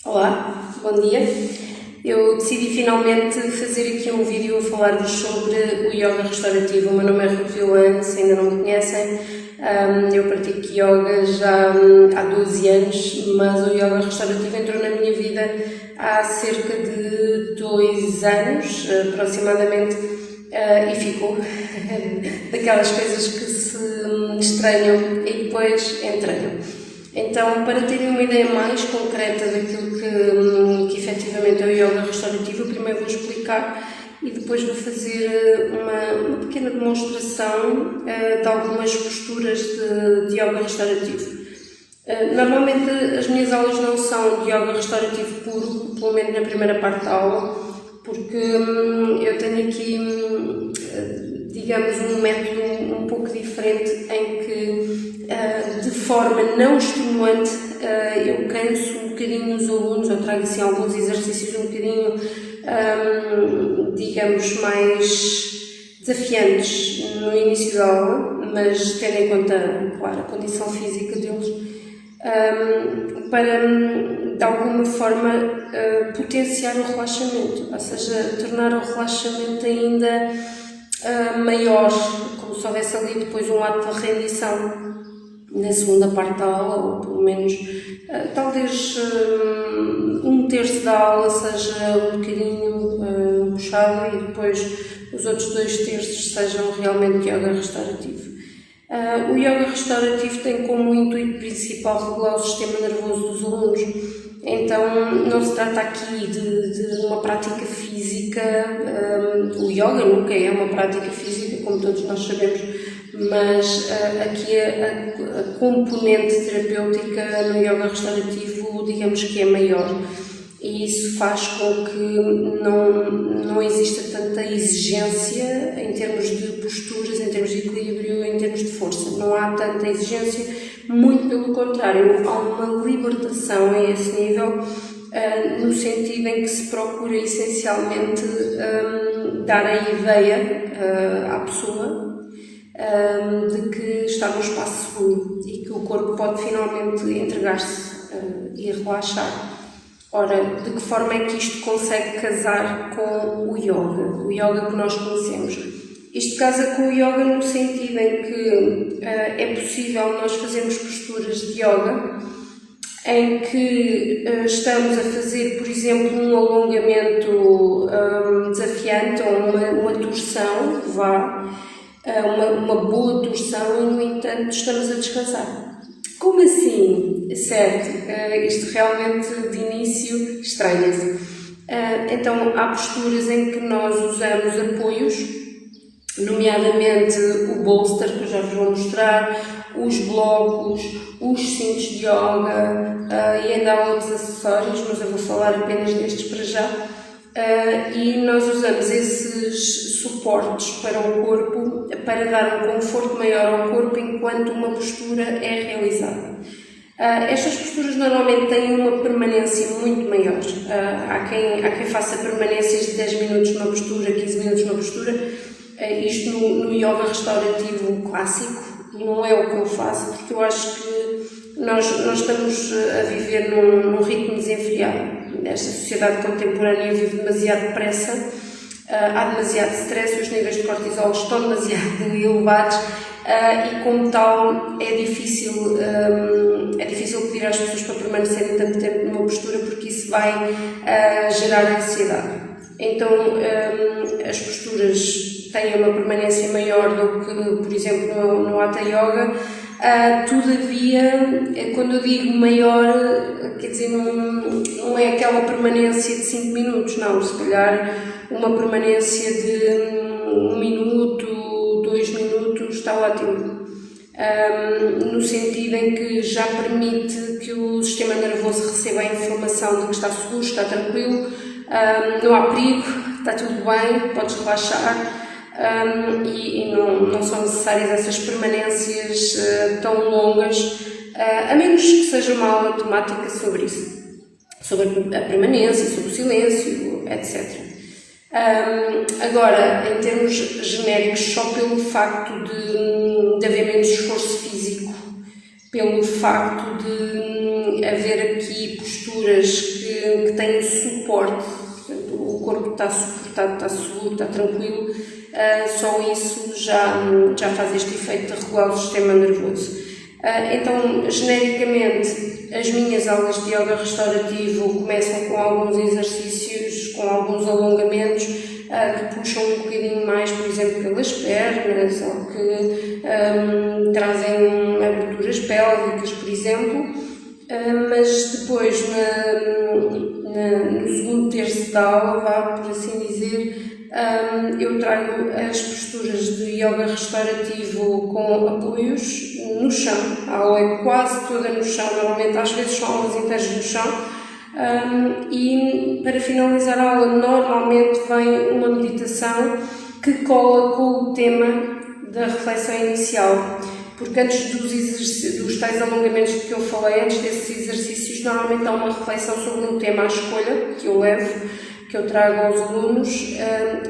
Olá, bom dia. Eu decidi finalmente fazer aqui um vídeo a falar-vos sobre o yoga restaurativo. O meu nome é Ruth Violante, se ainda não me conhecem. Eu pratico yoga já há 12 anos, mas o yoga restaurativo entrou na minha vida há cerca de 2 anos, aproximadamente, e ficou daquelas coisas que se estranham e depois entranham. Então, para terem uma ideia mais concreta daquilo que efetivamente é o yoga restaurativo, eu primeiro vou explicar e depois vou fazer uma pequena demonstração de algumas posturas de yoga restaurativo. Normalmente as minhas aulas não são de yoga restaurativo puro, pelo menos na primeira parte da aula, porque eu tenho aqui, digamos, um método um pouco diferente em que, de forma não estimulante, eu canso um bocadinho os alunos, eu trago assim alguns exercícios um bocadinho, digamos, mais desafiantes no início da aula, mas tendo em conta, claro, a condição física deles, para, de alguma forma, potenciar o relaxamento, ou seja, tornar o relaxamento ainda maior, como se houvesse ali depois um ato de rendição na segunda parte da aula, ou pelo menos talvez um terço da aula seja um bocadinho puxado e depois os outros 2 terços sejam realmente yoga restaurativo. O yoga restaurativo tem como intuito principal regular o sistema nervoso dos alunos, então não se trata aqui de uma prática física. O yoga nunca é uma prática física, como todos nós sabemos, mas aqui a componente terapêutica no yoga restaurativo, digamos que é maior, e isso faz com que não exista tanta exigência em termos de posturas, em termos de equilíbrio, em termos de força. Não há tanta exigência, muito pelo contrário, há uma libertação a esse nível, no sentido em que se procura essencialmente dar a ideia à pessoa de que está num espaço seguro e que o corpo pode finalmente entregar-se e relaxar. Ora, de que forma é que isto consegue casar com o yoga que nós conhecemos? Isto casa com o yoga no sentido em que é possível nós fazermos posturas de yoga em que estamos a fazer, por exemplo, um alongamento desafiante ou uma torção, uma boa torção, e no entanto estamos a descansar. Como assim? Certo, isto realmente de início estranha-se. Então há posturas em que nós usamos apoios, nomeadamente o bolster, que eu já vos vou mostrar, os blocos, os cintos de yoga, e ainda há outros acessórios, mas eu vou falar apenas destes para já. E nós usamos esses suportes para o corpo para dar um conforto maior ao corpo enquanto uma postura é realizada. Estas posturas normalmente têm uma permanência muito maior. Há quem faça permanências de 10 minutos numa postura, 15 minutos numa postura. Isto no yoga restaurativo clássico não é o que eu faço, porque eu acho que nós estamos a viver num ritmo desenfreado. Esta sociedade contemporânea vive demasiado depressa, há demasiado stress, os níveis de cortisol estão demasiado elevados, e como tal é difícil pedir às pessoas para permanecerem tanto tempo numa postura, porque isso vai gerar ansiedade. Então as posturas têm uma permanência maior do que, por exemplo, no Hatha Yoga. Todavia, quando eu digo maior, quer dizer, não é aquela permanência de 5 minutos, não, se calhar uma permanência de 1 minuto, 2 minutos, está ótimo. No sentido em que já permite que o sistema nervoso receba a informação de que está seguro, está tranquilo, não há perigo, está tudo bem, podes relaxar. E não são necessárias essas permanências tão longas, a menos que seja uma aula temática sobre isso, sobre a permanência, sobre o silêncio, etc. Agora, em termos genéricos, só pelo facto de haver menos esforço físico, pelo facto de haver aqui posturas posturas que têm suporte, portanto, o corpo está suportado, está seguro, está tranquilo, só isso já faz este efeito de regular o sistema nervoso. Então, genericamente, as minhas aulas de yoga restaurativo começam com alguns exercícios, com alguns alongamentos que puxam um bocadinho mais, por exemplo, pelas pernas, ou que trazem aberturas pélvicas, por exemplo, mas depois, no segundo terço da aula, vá por assim dizer, eu trago as posturas de yoga restaurativo com apoios no chão. A aula é quase toda no chão, normalmente às vezes são aulas inteiras no chão, e para finalizar a aula normalmente vem uma meditação que cola com o tema da reflexão inicial, porque antes dos tais alongamentos de que eu falei, antes desses exercícios, normalmente há uma reflexão sobre um tema à escolha que eu levo, que eu trago aos alunos,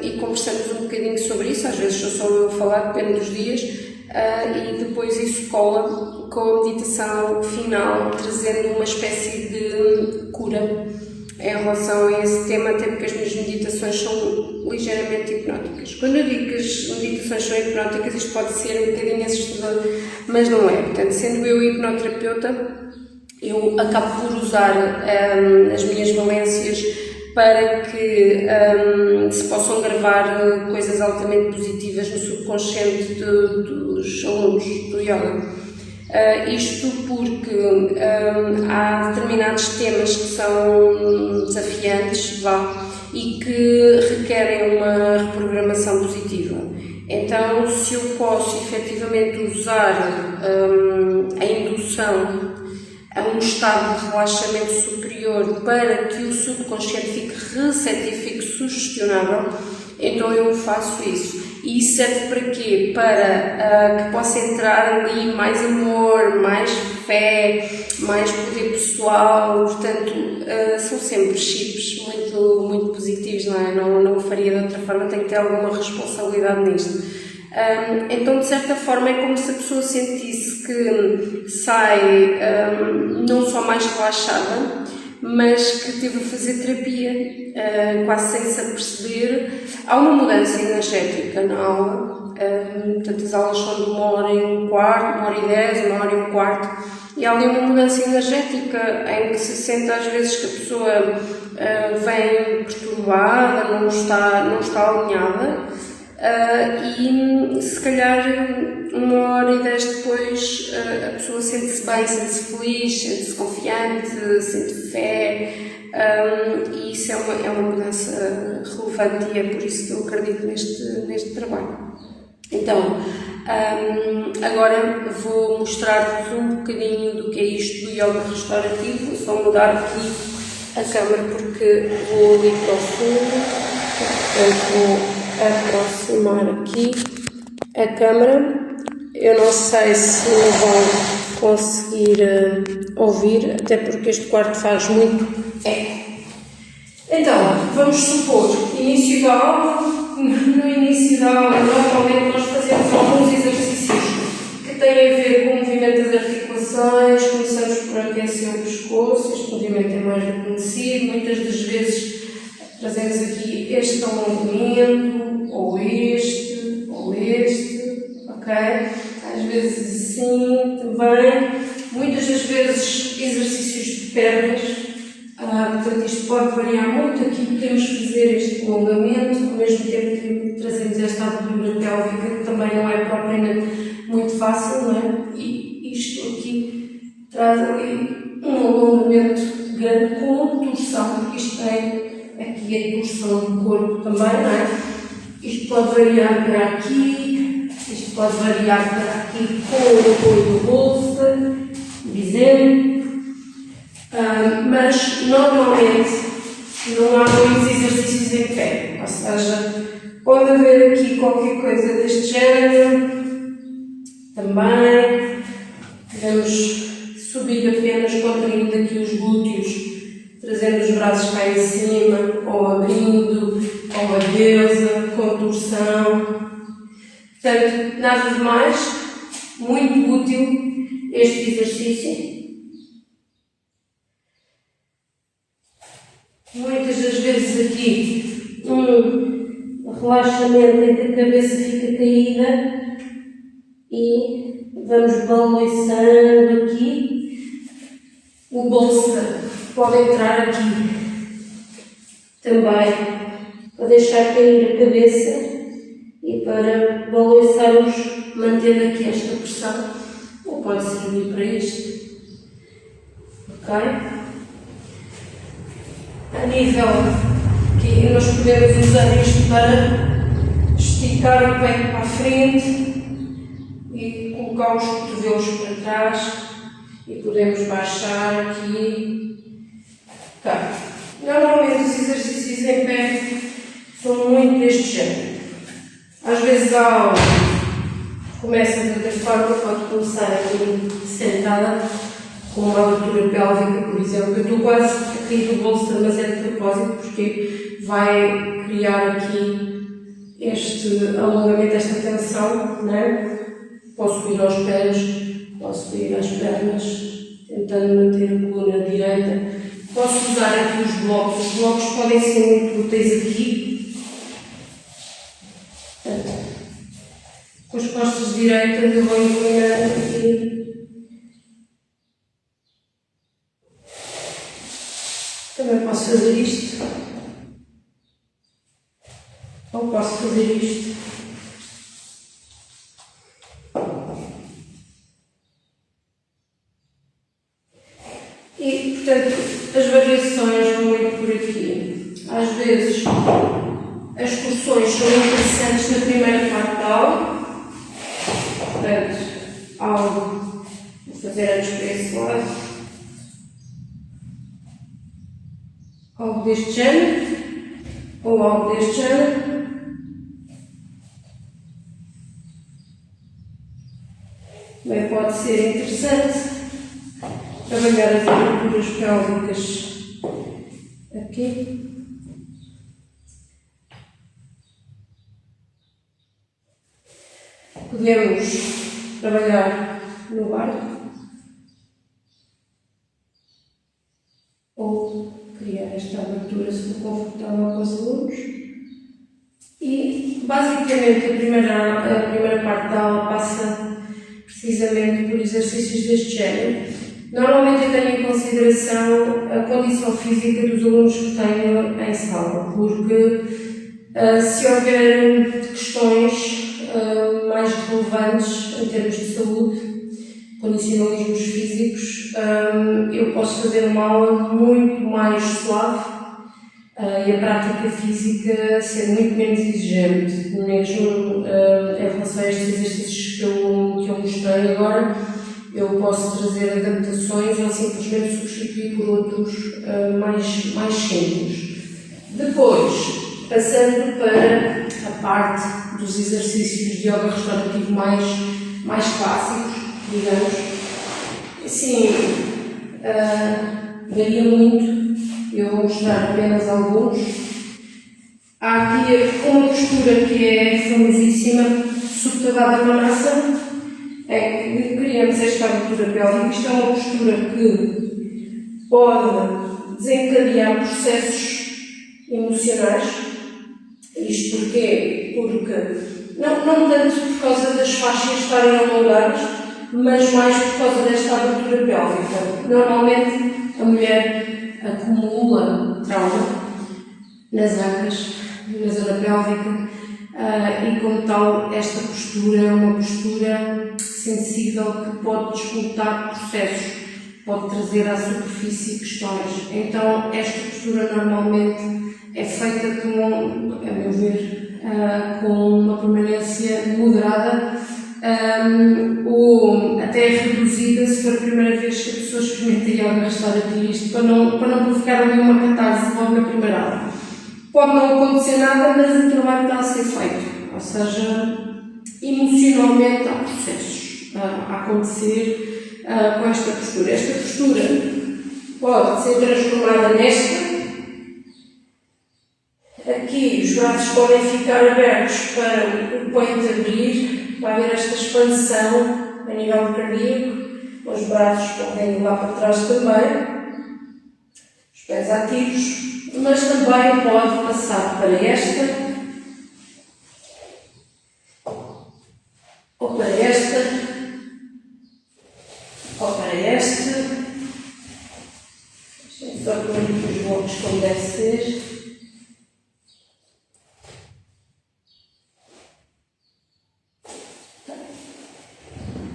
e conversamos um bocadinho sobre isso. Às vezes sou só eu a falar, depende dos dias, e depois isso cola com a meditação final, trazendo uma espécie de cura em relação a esse tema, até porque as minhas meditações são ligeiramente hipnóticas. Quando eu digo que as meditações são hipnóticas, isto pode ser um bocadinho assustador, mas não é. Portanto, sendo eu hipnoterapeuta, eu acabo por usar as minhas valências para que se possam gravar coisas altamente positivas no subconsciente dos alunos do yoga. Isto porque há determinados temas que são desafiantes, e que requerem uma reprogramação positiva. Então, se eu posso efetivamente usar a indução a um estado de relaxamento superior para que o subconsciente fique receptivo, fique sugestionável, então eu faço isso. E isso serve para quê? Para que possa entrar ali mais amor, mais fé, mais poder pessoal. Portanto, são sempre chips muito, muito positivos, não é? Não o faria de outra forma, tenho que ter alguma responsabilidade nisto. Então, de certa forma, é como se a pessoa sentisse que sai não só mais relaxada, mas que teve a fazer terapia, quase sem se aperceber. Há uma mudança energética na aula, portanto as aulas são de 1h15, 1h10, 1h15, e há ali uma mudança energética em que se sente às vezes que a pessoa vem perturbada, não está alinhada. E se calhar 1h10 depois a pessoa sente-se bem, sente-se feliz, sente-se confiante, sente fé, e isso é uma mudança relevante, e é por isso que eu acredito neste trabalho. Então, agora vou mostrar-vos um bocadinho do que é isto do yoga restaurativo. Vou só mudar aqui a câmera porque vou ali para o fundo, portanto vou aproximar aqui a câmera. Eu não sei se vão conseguir ouvir, até porque este quarto faz muito eco. Então, vamos supor, início da aula. No início da aula, normalmente nós fazemos alguns exercícios que têm a ver com o movimento das articulações. Começamos por aquecer o pescoço, este movimento é mais reconhecido. Muitas das vezes trazemos aqui este alongamento, ou este, ok? Às vezes assim também. Muitas das vezes exercícios de pernas, portanto isto pode variar muito. Aqui podemos fazer este alongamento, ao mesmo tempo que trazemos esta abertura pélvica, que também não é propriamente muito fácil, não é? E isto aqui traz ali um alongamento grande com torção, porque isto tem aqui a torção do corpo também, não é? Isto pode variar para aqui, isto pode variar para aqui com o apoio do bolster, por exemplo. Mas normalmente não há muitos exercícios em pé, ou seja, pode haver aqui qualquer coisa deste género também. Podemos subir apenas contraindo aqui os glúteos, trazendo os braços cá em cima, ou abrindo, ou a deusa, com torção. Portanto, nada de mais, muito útil este exercício. muitas das vezes aqui um relaxamento em que a cabeça fica caída e vamos balançando aqui. O bolso pode entrar aqui também para deixar cair a cabeça e para balançarmos, mantendo aqui esta pressão, ou pode servir para isto. Ok? A nível que nós podemos usar isto para esticar o peito para a frente e colocar os cotovelos para trás e podemos baixar aqui. Ok. Normalmente os exercícios em pé são muito deste género. Às vezes a aula começa de outra forma, pode começar aqui sentada com uma altura pélvica, por exemplo. Eu estou quase a cair do bolso, mas é de propósito porque vai criar aqui este alongamento, esta tensão, não é? Posso ir aos pés, posso ir às pernas, tentando manter a coluna direita. Posso usar aqui os blocos podem ser muito úteis aqui. Com as costas direitas eu vou inclinar aqui. Também posso fazer isto. Ou posso fazer isto. E, portanto, as variações vão muito por aqui. Às vezes, as porções são interessantes na primeira parte da aula. Portanto, algo vou fazer antes para esse lado. Algo deste género. Ou algo deste género. Também pode ser interessante trabalhar as aberturas pélvicas aqui. Podemos trabalhar no arco ou criar esta abertura se for confortável com os alunos. E basicamente a primeira parte da aula passa precisamente por exercícios deste género. Normalmente eu tenho em consideração a condição física dos alunos que tenho em sala, porque se houver questões mais relevantes em termos de saúde, condicionalismos físicos, eu posso fazer uma aula muito mais suave e a prática física ser muito menos exigente, mesmo em relação a estes exercícios que eu mostrei agora. Eu posso trazer adaptações ou simplesmente substituir por outros mais simples. Depois, passando para a parte dos exercícios de yoga restaurativo mais clássicos, digamos. Sim, varia muito, eu vou mostrar apenas alguns. Há aqui uma postura que é famosíssima, Supta Padangusthasana. É que criamos esta abertura pélvica. Isto é uma postura que pode desencadear processos emocionais. Isto porquê? Porque não tanto por causa das faixas estarem alongadas, mas mais por causa desta abertura pélvica. Normalmente a mulher acumula trauma nas ancas, na zona pélvica, e como tal esta postura é uma postura sensível que pode despontar processos, pode trazer à superfície questões. Então esta postura normalmente é feita com, a meu ver, com uma permanência moderada ou até reduzida se for a primeira vez que a pessoa experimenta yoga restaurativo, isto para não provocar ali uma catarse logo na primeira aula. Pode não acontecer nada, mas aquilo vai estar a ser feito, ou seja, emocionalmente há processos a acontecer com esta postura. Esta postura pode ser transformada nesta. Aqui os braços podem ficar abertos para o peito abrir, para haver esta expansão a nível cardíaco. Os braços podem ir lá para trás também. Os pés ativos, mas também pode passar para esta, ou para esta, ou para esta. Só pôr aqui os blocos como deve ser.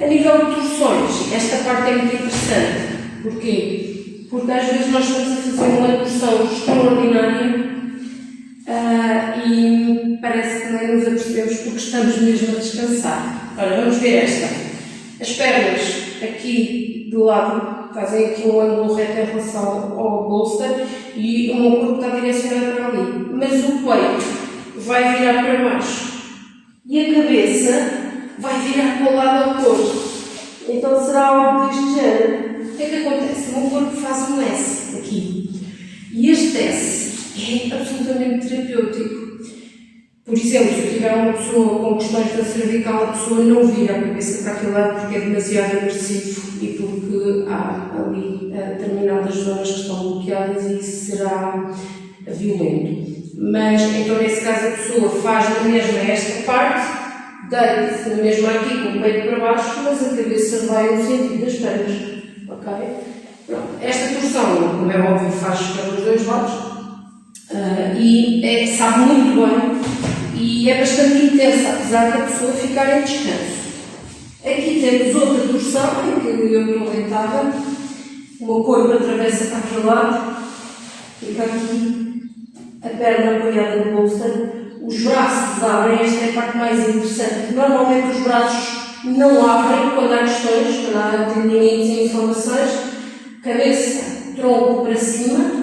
A nível de torções, esta parte é muito interessante. Porquê? Porque às vezes nós estamos a fazer uma torção extraordinária e parece que nem nos apercebemos porque estamos mesmo a descansar. Ora, vamos ver esta. As pernas aqui do lado fazem aqui um ângulo reto em relação ao bolster e o meu corpo está direcionado para ali. Mas o peito vai virar para baixo e a cabeça vai virar para o lado oposto. Então será algo deste género. O que é que acontece? O meu corpo faz um S aqui. E este S é absolutamente terapêutico. Por exemplo, se eu tiver uma pessoa com questões da cervical, a pessoa não vira a cabeça para aquele lado porque é demasiado agressivo e porque há ali determinadas zonas que estão bloqueadas e isso será violento. Mas, então, nesse caso, a pessoa faz na mesma esta parte, deita-se na mesma aqui com o peito para baixo, mas a cabeça vai no sentido das pernas. Ok? Pronto. Esta torção, como é óbvio, faz para os dois lados e sabe muito bem e é bastante intensa, apesar da pessoa ficar em descanso. Aqui temos outra torção em que eu estou deitada, o meu corpo atravessa para aquele lado, fica aqui a perna apoiada no bolster. Os braços abrem, esta é a parte mais interessante. Normalmente os braços não abrem quando há questões, quando há tendinites e inflamações. Cabeça, tronco para cima.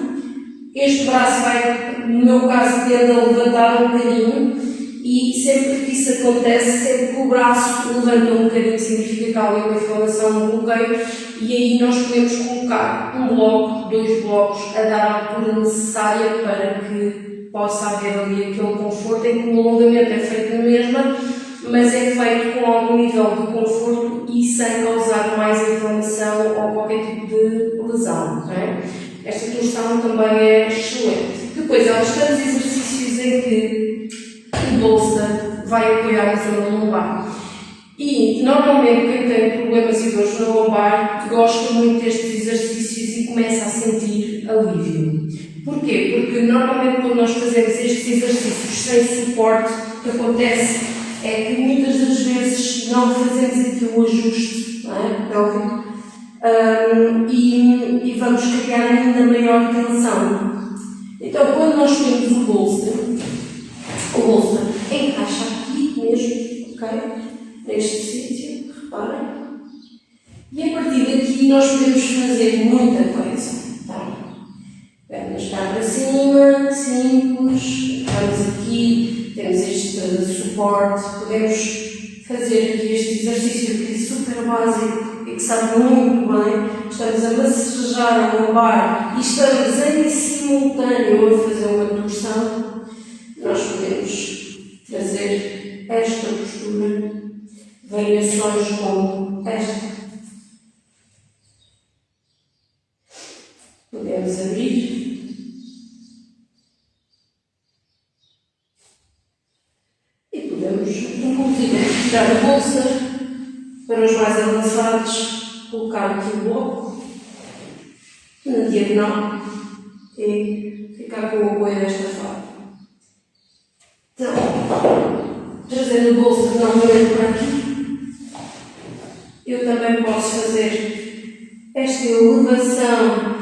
Este braço vai, no meu caso, tende a levantar um bocadinho e sempre que isso acontece, sempre que o braço levanta um bocadinho, significa que há uma inflamação, um bloqueio, e aí nós podemos colocar um bloco, 2 blocos, a dar a altura necessária para que possa haver ali aquele conforto, em que o alongamento é feito na mesma, mas é feito com algum nível de conforto e sem causar mais inflamação ou qualquer tipo de lesão. Não é? Esta torção também é excelente. Depois, há bastantes exercícios em que o bolster vai apoiar a zona lombar. E, normalmente, quem tem problemas e dores na lombar gosta muito destes exercícios e começa a sentir alívio. Porquê? Porque, normalmente, quando nós fazemos estes exercícios sem suporte, o que acontece é que muitas das vezes não fazemos aqui o ajuste, não é? Pélvico. E vamos criar ainda maior tensão. Então, quando nós temos o bolster encaixa aqui mesmo, ok? Neste sítio, reparem. E a partir daqui nós podemos fazer muita coisa. Tá? Pernas cá para cima, simples, vamos aqui, temos este suporte, podemos fazer aqui este exercício que é super básico e que sabe muito bem. Estamos a massagear a lombar e estamos em simultâneo a fazer uma torção. Nós podemos trazer esta postura, variações como esta. Podemos abrir e podemos, inclusive, tirar a bolsa. Para os mais avançados, colocar aqui o bloco na diagonal e ficar com o apoio desta forma. Então, trazendo o bolso novamente para aqui, eu também posso fazer esta elevação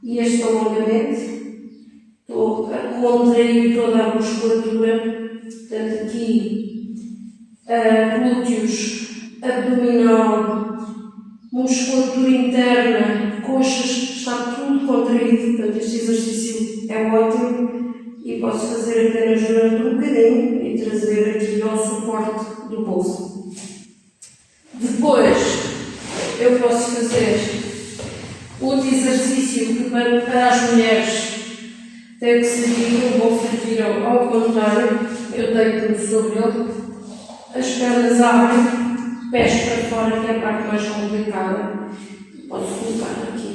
e este alongamento. Estou a contrair toda a musculatura, portanto aqui, glúteos, abdominal, musculatura interna, coxas, está tudo contraído. Portanto, este exercício é ótimo e posso fazer apenas durante um bocadinho e trazer aqui ao suporte do bolso. Depois, eu posso fazer outro exercício que para as mulheres tem que seguir o bolso vira ao contrário. Eu deito-me sobre ele, as pernas abrem, pés para fora, que é a parte mais complicada. Posso colocar aqui